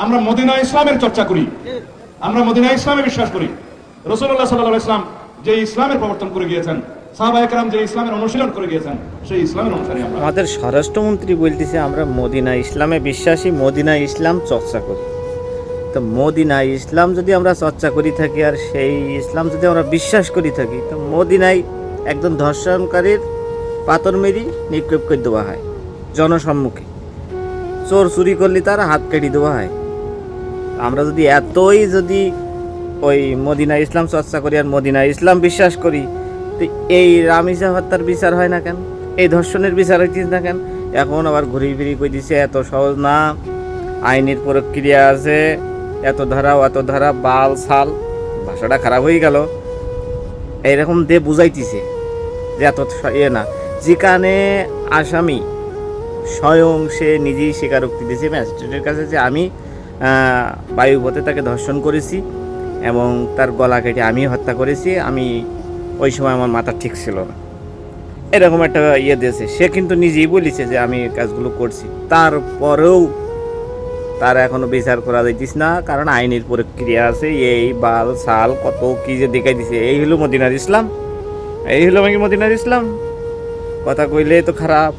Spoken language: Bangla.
আমরা মদিনা ইসলামের চর্চা করি, আমরা মদিনা ইসলামে বিশ্বাস করি। রাসূলুল্লাহ সাল্লাল্লাহু আলাইহি ওয়াসাল্লাম যে ইসলামের প্রবর্তন করে গিয়েছেন, সাহাবায়ে কেরাম যে ইসলামের অনুশীলন করে গিয়েছেন, সেই ইসলামের অনুসারী আমরা। আমাদের স্বরাষ্ট্রমন্ত্রী বলতেছে আমরা মদিনা ইসলামে বিশ্বাসী, মদিনা ইসলাম চর্চা করি। তো মদিনা ইসলাম যদি আমরা চর্চা করি থাকি আর সেই ইসলাম যদি আমরা বিশ্বাস করি থাকি, তো মদিনায় একজন ধর্ষণকারীর পাথর মেরি নিক্ষেপ করে দেওয়া হয় জনসম্মুখে। চোর চুরি করলে তার হাত কেটে দেওয়া হয়। আমরা যদি এতই যদি ওই মদিনা ইসলাম চর্চা করি আর মদিনা ইসলাম বিশ্বাস করি, তো এই রামিজা হত্যার বিচার হয় না কেন, এই ধর্ষণের বিচার হইতেছে না কেন? এখন আবার ঘুরি ফিরি কই দিছে এত সহজ না, আইনের প্রক্রিয়া আছে, এত ধারা বাল সাল, ভাষাটা খারাপ হয়ে গেল, এইরকম দিয়ে বুঝাইতেছে যে এত না। যেখানে আসামি স্বয়ং সে নিজেই স্বীকারোক্তি দিয়েছে ম্যাজিস্ট্রেটের কাছে যে আমি বায়ুপথে তাকে ধর্ষণ করেছি এবং তার গলা কেটে আমি হত্যা করেছি, আমি ওই সময় আমার মাথা ঠিক ছিল না, এরকম একটা দিয়েছে। সে কিন্তু নিজেই বলেছে যে আমি কাজগুলো করছি, তারপরেও তার এখনো বিচার করা যাইতিস না, কারণ আইনের প্রক্রিয়া আছে। এই বাল সাল কত কি যে দেখাই দিছে। এই হলো মদিনার ইসলাম, এই হলো মদিনার ইসলাম। কথা কইলে তো খারাপ।